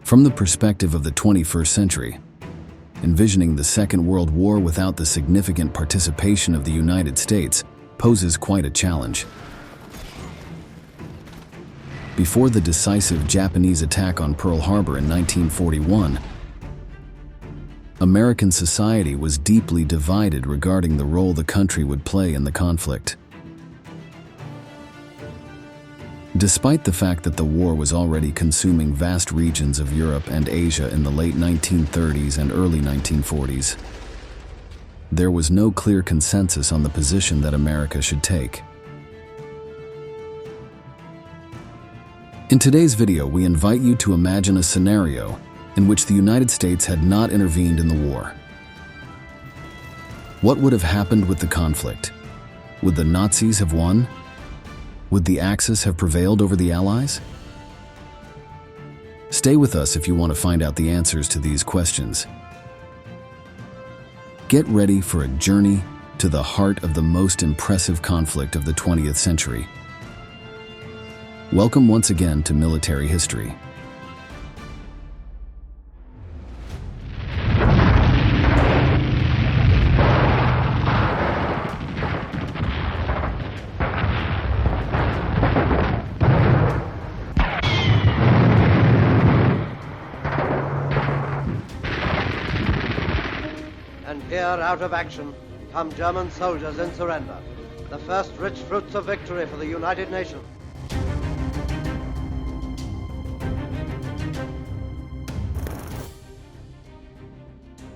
From the perspective of the 21st century, envisioning the Second World War without the significant participation of the United States poses quite a challenge. Before the decisive Japanese attack on Pearl Harbor in 1941, American society was deeply divided regarding the role the country would play in the conflict. Despite the fact that the war was already consuming vast regions of Europe and Asia in the late 1930s and early 1940s, there was no clear consensus on the position that America should take. In today's video, we invite you to imagine a scenario in which the United States had not intervened in the war. What would have happened with the conflict? Would the Nazis have won? Would the Axis have prevailed over the Allies? Stay with us if you want to find out the answers to these questions. Get ready for a journey to the heart of the most impressive conflict of the 20th century. Welcome once again to Military History. And here, out of action, come German soldiers in surrender. The first rich fruits of victory for the United Nations.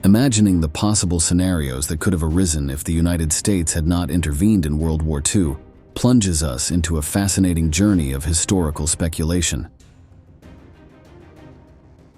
Imagining the possible scenarios that could have arisen if the United States had not intervened in World War II plunges us into a fascinating journey of historical speculation.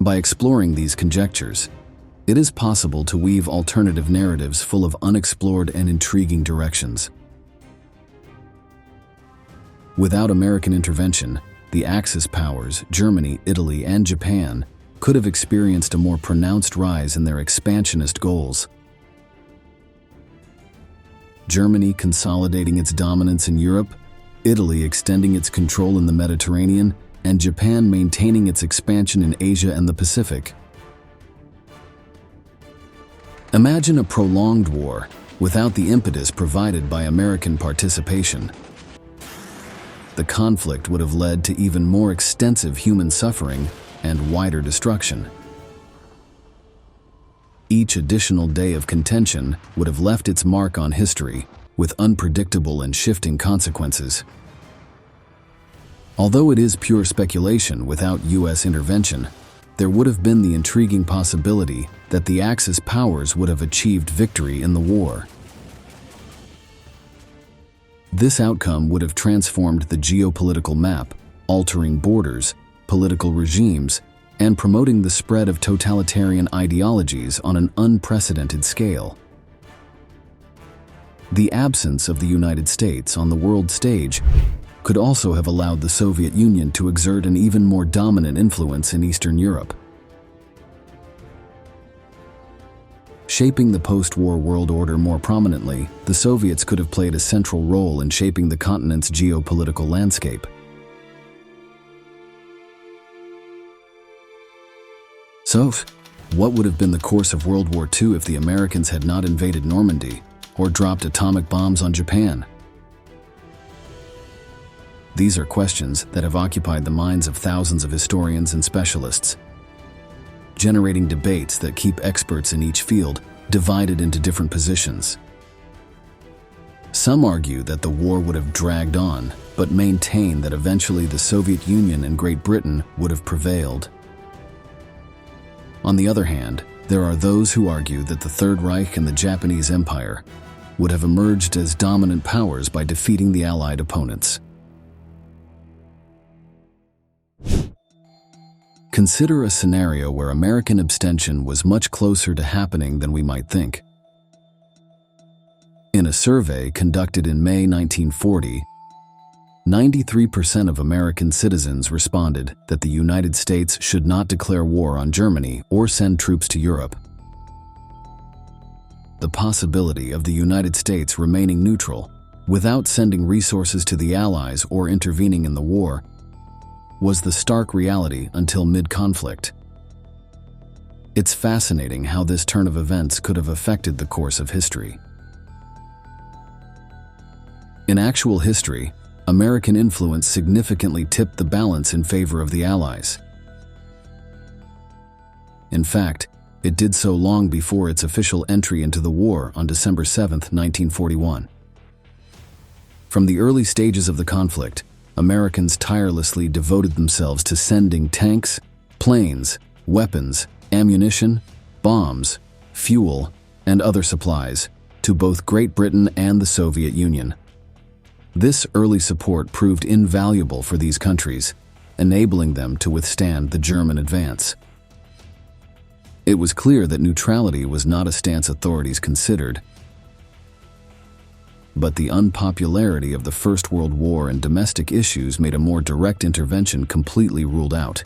By exploring these conjectures, it is possible to weave alternative narratives full of unexplored and intriguing directions. Without American intervention, the Axis powers, Germany, Italy, and Japan, could have experienced a more pronounced rise in their expansionist goals. Germany consolidating its dominance in Europe, Italy extending its control in the Mediterranean, and Japan maintaining its expansion in Asia and the Pacific. Imagine a prolonged war without the impetus provided by American participation. The conflict would have led to even more extensive human suffering and wider destruction. Each additional day of contention would have left its mark on history with unpredictable and shifting consequences. Although it is pure speculation without U.S. intervention, there would have been the intriguing possibility that the Axis powers would have achieved victory in the war. This outcome would have transformed the geopolitical map, altering borders, political regimes, and promoting the spread of totalitarian ideologies on an unprecedented scale. The absence of the United States on the world stage could also have allowed the Soviet Union to exert an even more dominant influence in Eastern Europe. Shaping the post-war world order more prominently, the Soviets could have played a central role in shaping the continent's geopolitical landscape. So, what would have been the course of World War II if the Americans had not invaded Normandy or dropped atomic bombs on Japan? These are questions that have occupied the minds of thousands of historians and specialists, generating debates that keep experts in each field divided into different positions. Some argue that the war would have dragged on, but maintain that eventually the Soviet Union and Great Britain would have prevailed. On the other hand, there are those who argue that the Third Reich and the Japanese Empire would have emerged as dominant powers by defeating the Allied opponents. Consider a scenario where American abstention was much closer to happening than we might think. In a survey conducted in May 1940, 93% of American citizens responded that the United States should not declare war on Germany or send troops to Europe. The possibility of the United States remaining neutral, without sending resources to the Allies or intervening in the war, was the stark reality until mid-conflict. It's fascinating how this turn of events could have affected the course of history. In actual history, American influence significantly tipped the balance in favor of the Allies. In fact, it did so long before its official entry into the war on December 7, 1941. From the early stages of the conflict, Americans tirelessly devoted themselves to sending tanks, planes, weapons, ammunition, bombs, fuel, and other supplies to both Great Britain and the Soviet Union. This early support proved invaluable for these countries, enabling them to withstand the German advance. It was clear that neutrality was not a stance authorities considered, but the unpopularity of the First World War and domestic issues made a more direct intervention completely ruled out.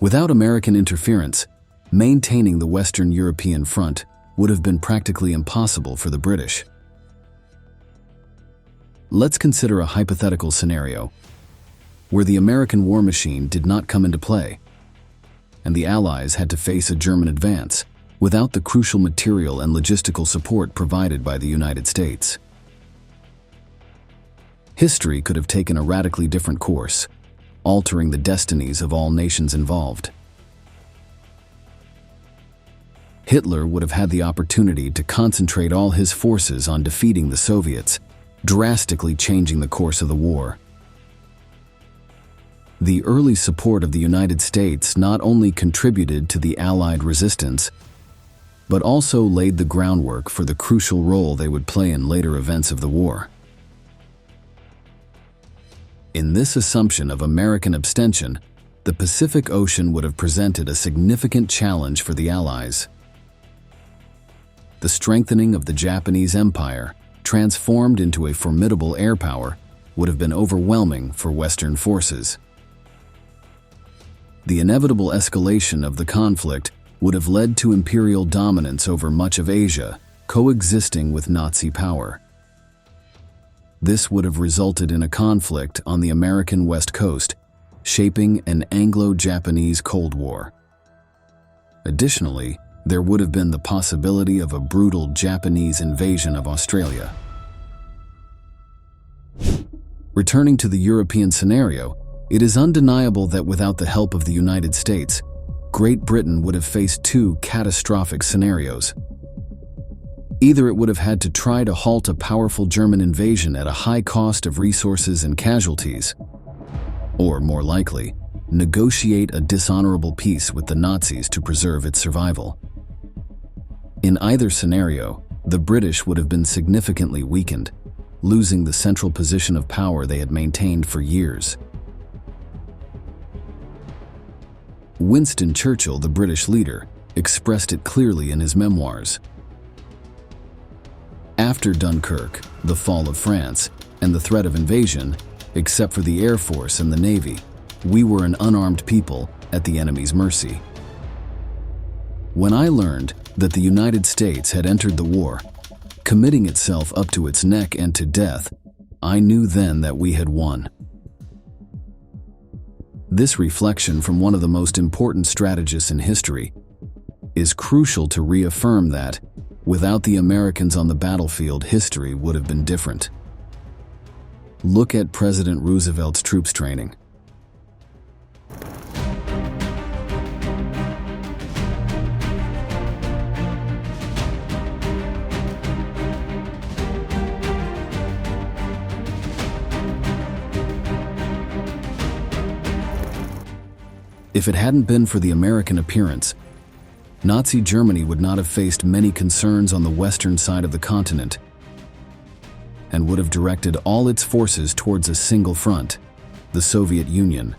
Without American interference, maintaining the Western European front would have been practically impossible for the British. Let's consider a hypothetical scenario where the American war machine did not come into play, and the Allies had to face a German advance without the crucial material and logistical support provided by the United States. History could have taken a radically different course, altering the destinies of all nations involved. Hitler would have had the opportunity to concentrate all his forces on defeating the Soviets, drastically changing the course of the war. The early support of the United States not only contributed to the Allied resistance, but also laid the groundwork for the crucial role they would play in later events of the war. In this assumption of American abstention, the Pacific Ocean would have presented a significant challenge for the Allies. The strengthening of the Japanese Empire, transformed into a formidable air power, would have been overwhelming for Western forces. The inevitable escalation of the conflict would have led to imperial dominance over much of Asia, coexisting with Nazi power. This would have resulted in a conflict on the American West Coast, shaping an Anglo-Japanese Cold War. Additionally, there would have been the possibility of a brutal Japanese invasion of Australia. Returning to the European scenario, it is undeniable that without the help of the United States, Great Britain would have faced two catastrophic scenarios. Either it would have had to try to halt a powerful German invasion at a high cost of resources and casualties, or more likely, negotiate a dishonorable peace with the Nazis to preserve its survival. In either scenario, the British would have been significantly weakened, losing the central position of power they had maintained for years. Winston Churchill, the British leader, expressed it clearly in his memoirs. After Dunkirk, the fall of France, and the threat of invasion, except for the Air Force and the Navy, we were an unarmed people at the enemy's mercy. When I learned that the United States had entered the war, committing itself up to its neck and to death, I knew then that we had won. This reflection from one of the most important strategists in history is crucial to reaffirm that, without the Americans on the battlefield, history would have been different. Look at President Roosevelt's troops training. If it hadn't been for the American appearance, Nazi Germany would not have faced many concerns on the western side of the continent and would have directed all its forces towards a single front, the Soviet Union.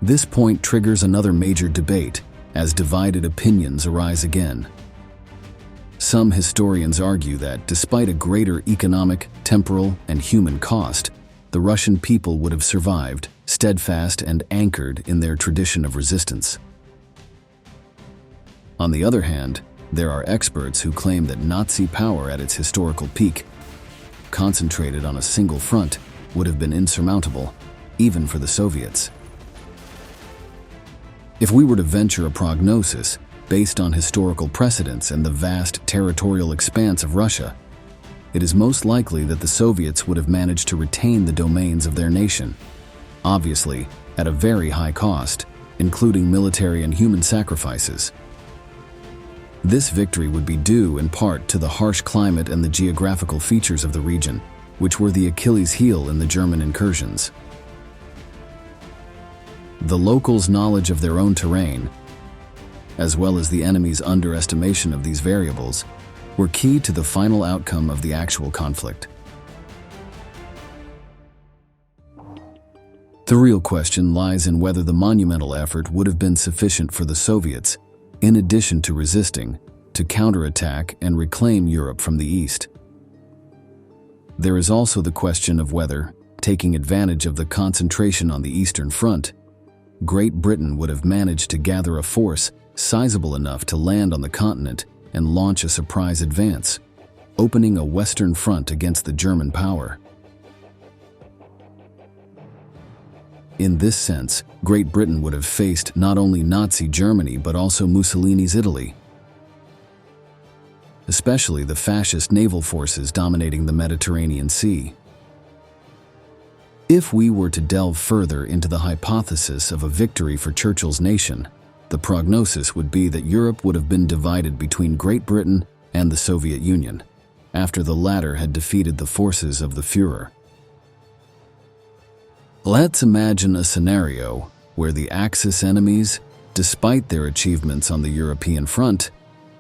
This point triggers another major debate as divided opinions arise again. Some historians argue that despite a greater economic, temporal, and human cost, the Russian people would have survived, steadfast and anchored in their tradition of resistance. On the other hand, there are experts who claim that Nazi power at its historical peak, concentrated on a single front, would have been insurmountable, even for the Soviets. If we were to venture a prognosis based on historical precedents and the vast territorial expanse of Russia, it is most likely that the Soviets would have managed to retain the domains of their nation, obviously at a very high cost, including military and human sacrifices. This victory would be due in part to the harsh climate and the geographical features of the region, which were the Achilles heel in the German incursions. The locals' knowledge of their own terrain, as well as the enemy's underestimation of these variables, were key to the final outcome of the actual conflict. The real question lies in whether the monumental effort would have been sufficient for the Soviets, in addition to resisting, to counterattack and reclaim Europe from the east. There is also the question of whether, taking advantage of the concentration on the Eastern Front, Great Britain would have managed to gather a force sizable enough to land on the continent and launch a surprise advance, opening a Western front against the German power. In this sense, Great Britain would have faced not only Nazi Germany but also Mussolini's Italy, especially the fascist naval forces dominating the Mediterranean Sea. If we were to delve further into the hypothesis of a victory for Churchill's nation, the prognosis would be that Europe would have been divided between Great Britain and the Soviet Union, after the latter had defeated the forces of the Führer. Let's imagine a scenario where the Axis enemies, despite their achievements on the European front,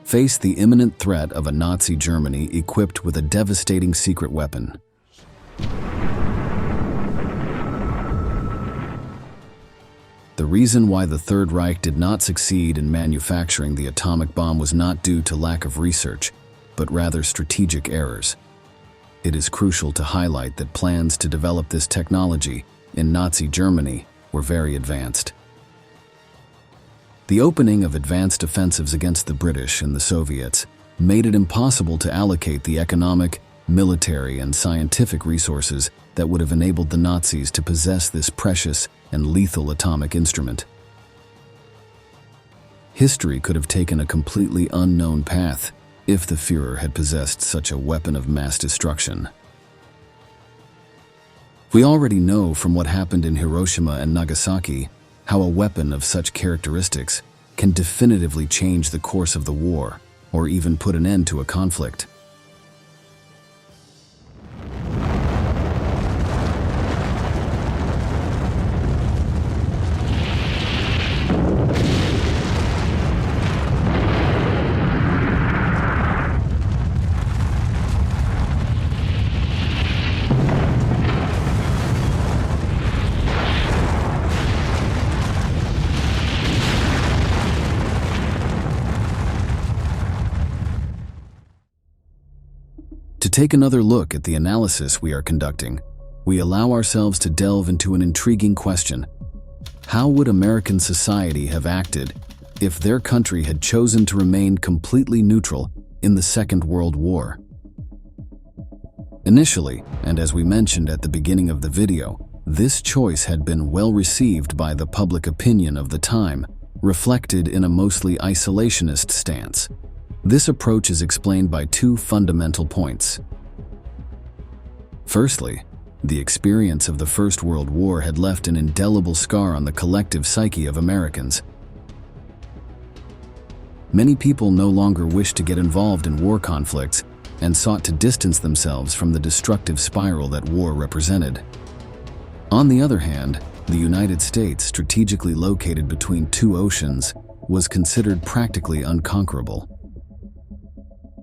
face the imminent threat of a Nazi Germany equipped with a devastating secret weapon. The reason why the Third Reich did not succeed in manufacturing the atomic bomb was not due to lack of research, but rather strategic errors. It is crucial to highlight that plans to develop this technology in Nazi Germany were very advanced. The opening of advanced offensives against the British and the Soviets made it impossible to allocate the economic, military, and scientific resources that would have enabled the Nazis to possess this precious and lethal atomic instrument. History could have taken a completely unknown path if the Führer had possessed such a weapon of mass destruction. We already know from what happened in Hiroshima and Nagasaki how a weapon of such characteristics can definitively change the course of the war or even put an end to a conflict. To take another look at the analysis we are conducting, we allow ourselves to delve into an intriguing question. How would American society have acted if their country had chosen to remain completely neutral in the Second World War? Initially, and as we mentioned at the beginning of the video, this choice had been well received by the public opinion of the time, reflected in a mostly isolationist stance. This approach is explained by two fundamental points. Firstly, the experience of the First World War had left an indelible scar on the collective psyche of Americans. Many people no longer wished to get involved in war conflicts and sought to distance themselves from the destructive spiral that war represented. On the other hand, the United States, strategically located between two oceans, was considered practically unconquerable.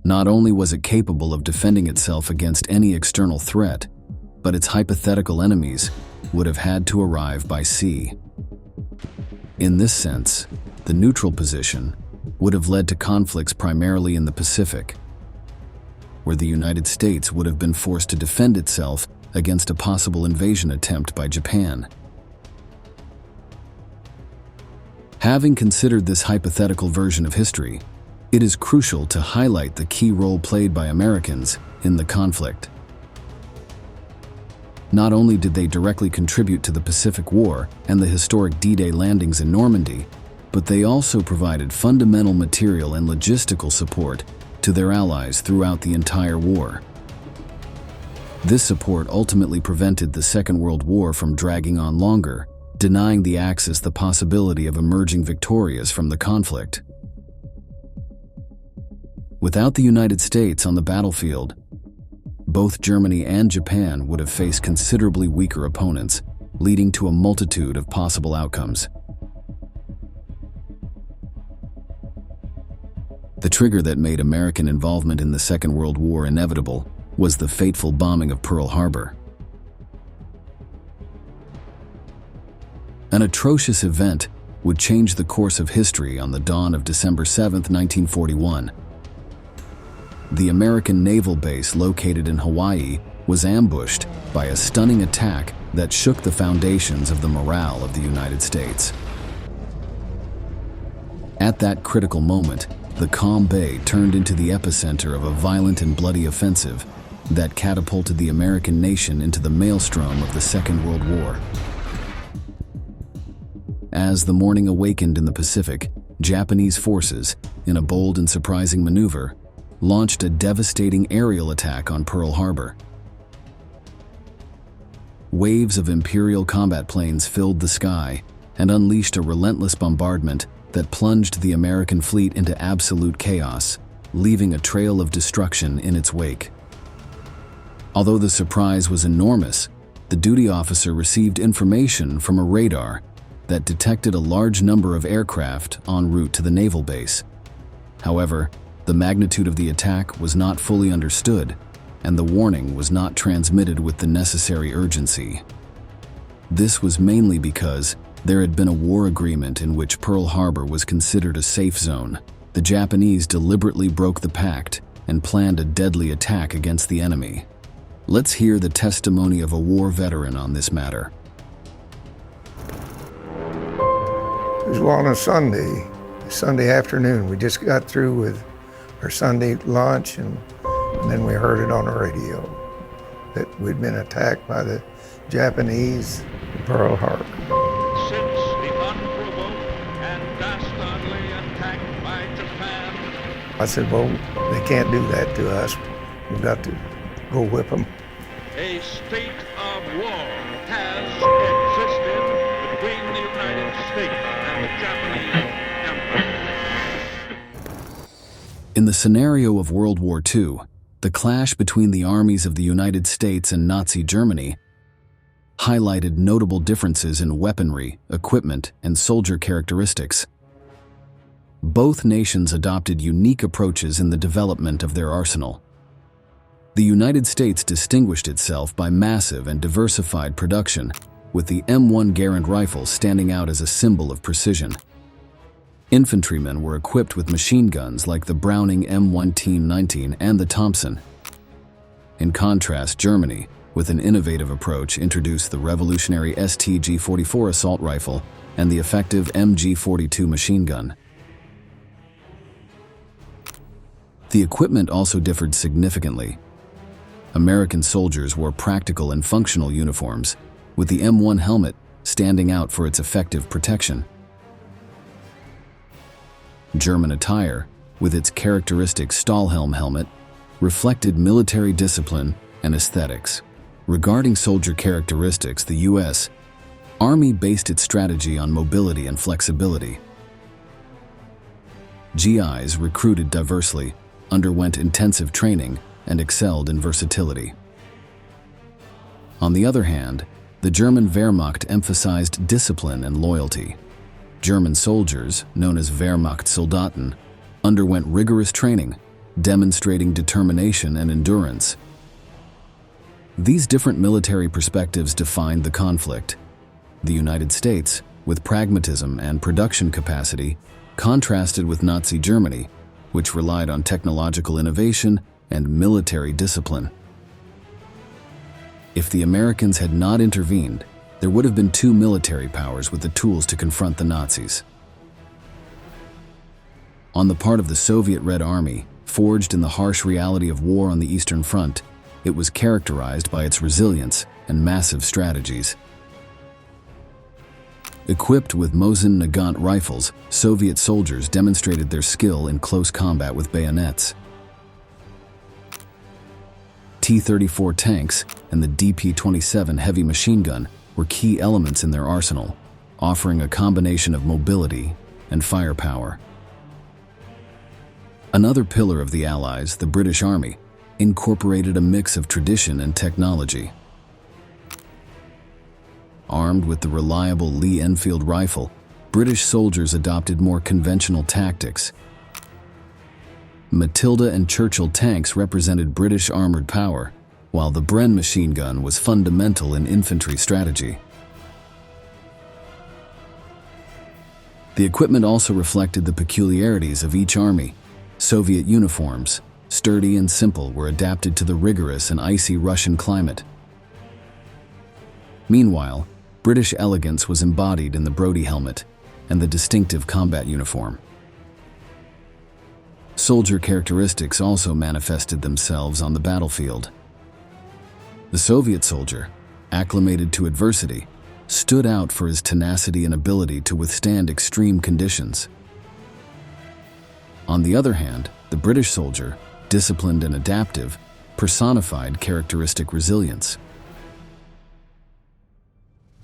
Not only was it capable of defending itself against any external threat, but its hypothetical enemies would have had to arrive by sea. In this sense, the neutral position would have led to conflicts primarily in the Pacific, where the United States would have been forced to defend itself against a possible invasion attempt by Japan. Having considered this hypothetical version of history, it is crucial to highlight the key role played by Americans in the conflict. Not only did they directly contribute to the Pacific War and the historic D-Day landings in Normandy, but they also provided fundamental material and logistical support to their allies throughout the entire war. This support ultimately prevented the Second World War from dragging on longer, denying the Axis the possibility of emerging victorious from the conflict. Without the United States on the battlefield, both Germany and Japan would have faced considerably weaker opponents, leading to a multitude of possible outcomes. The trigger that made American involvement in the Second World War inevitable was the fateful bombing of Pearl Harbor. An atrocious event would change the course of history on the dawn of December 7, 1941. The American naval base located in Hawaii was ambushed by a stunning attack that shook the foundations of the morale of the United States. At that critical moment, the calm bay turned into the epicenter of a violent and bloody offensive that catapulted the American nation into the maelstrom of the Second World War. As the morning awakened in the Pacific, Japanese forces, in a bold and surprising maneuver, launched a devastating aerial attack on Pearl Harbor. Waves of Imperial combat planes filled the sky and unleashed a relentless bombardment that plunged the American fleet into absolute chaos, leaving a trail of destruction in its wake. Although the surprise was enormous, the duty officer received information from a radar that detected a large number of aircraft en route to the naval base. However, the magnitude of the attack was not fully understood, and the warning was not transmitted with the necessary urgency. This was mainly because there had been a war agreement in which Pearl Harbor was considered a safe zone. The Japanese deliberately broke the pact and planned a deadly attack against the enemy. Let's hear the testimony of a war veteran on this matter. It was on a Sunday afternoon. We just got through with our Sunday lunch, and then we heard it on the radio that we'd been attacked by the Japanese at Pearl Harbor. Since the unprovoked and dastardly attack by Japan, I said, well, they can't do that to us. We've got to go whip them. a state of war has existed between the United States and the Japanese Empire. In the scenario of World War II, the clash between the armies of the United States and Nazi Germany highlighted notable differences in weaponry, equipment, and soldier characteristics. Both nations adopted unique approaches in the development of their arsenal. The United States distinguished itself by massive and diversified production, with the M1 Garand rifle standing out as a symbol of precision. Infantrymen were equipped with machine guns like the Browning M1T19 and the Thompson. In contrast, Germany, with an innovative approach, introduced the revolutionary STG-44 assault rifle and the effective MG-42 machine gun. The equipment also differed significantly. American soldiers wore practical and functional uniforms, with the M1 helmet standing out for its effective protection. German attire, with its characteristic Stahlhelm helmet, reflected military discipline and aesthetics. Regarding soldier characteristics, the U.S. Army based its strategy on mobility and flexibility. GIs recruited diversely, underwent intensive training, and excelled in versatility. On the other hand, the German Wehrmacht emphasized discipline and loyalty. German soldiers, known as Wehrmachtssoldaten, underwent rigorous training, demonstrating determination and endurance. These different military perspectives defined the conflict. The United States, with pragmatism and production capacity, contrasted with Nazi Germany, which relied on technological innovation and military discipline. If the Americans had not intervened, there would have been two military powers with the tools to confront the Nazis. On the part of the Soviet Red Army, forged in the harsh reality of war on the Eastern Front, it was characterized by its resilience and massive strategies. Equipped with Mosin Nagant rifles, Soviet soldiers demonstrated their skill in close combat with bayonets. T-34 tanks and the DP-27 heavy machine gun were key elements in their arsenal, offering a combination of mobility and firepower. Another pillar of the Allies, the British Army, incorporated a mix of tradition and technology. Armed with the reliable Lee Enfield rifle, British soldiers adopted more conventional tactics. Matilda and Churchill tanks represented British armored power, while the Bren machine gun was fundamental in infantry strategy. The equipment also reflected the peculiarities of each army. Soviet uniforms, sturdy and simple, were adapted to the rigorous and icy Russian climate. Meanwhile, British elegance was embodied in the Brodie helmet and the distinctive combat uniform. Soldier characteristics also manifested themselves on the battlefield. The Soviet soldier, acclimated to adversity, stood out for his tenacity and ability to withstand extreme conditions. On the other hand, the British soldier, disciplined and adaptive, personified characteristic resilience.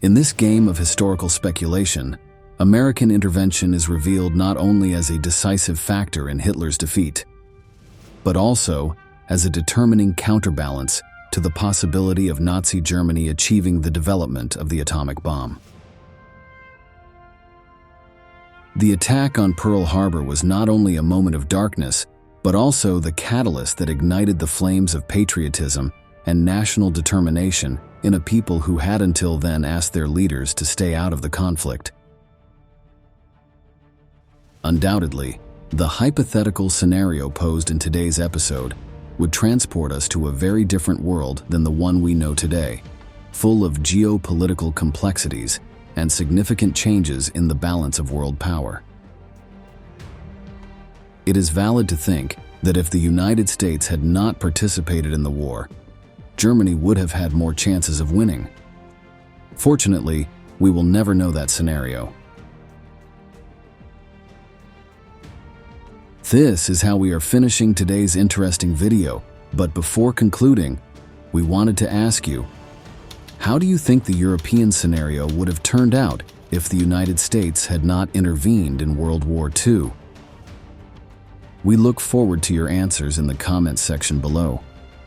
In this game of historical speculation, American intervention is revealed not only as a decisive factor in Hitler's defeat, but also as a determining counterbalance to the possibility of Nazi Germany achieving the development of the atomic bomb. The attack on Pearl Harbor was not only a moment of darkness, but also the catalyst that ignited the flames of patriotism and national determination in a people who had until then asked their leaders to stay out of the conflict. Undoubtedly, the hypothetical scenario posed in today's episode would transport us to a very different world than the one we know today, full of geopolitical complexities and significant changes in the balance of world power. It is valid to think that if the United States had not participated in the war, Germany would have had more chances of winning. Fortunately, we will never know that scenario. This is how we are finishing today's interesting video, but before concluding, we wanted to ask you, how do you think the European scenario would have turned out if the United States had not intervened in World War II? We look forward to your answers in the comments section below.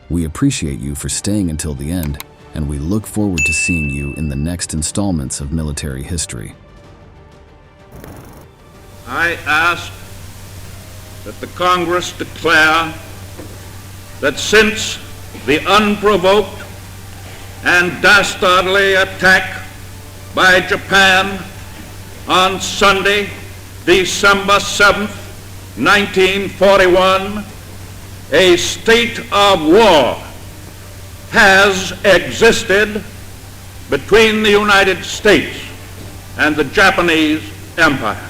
We appreciate you for staying until the end, and we look forward to seeing you in the next installments of Military History. I ask that the Congress declare that since the unprovoked and dastardly attack by Japan on Sunday, December 7th, 1941, a state of war has existed between the United States and the Japanese Empire.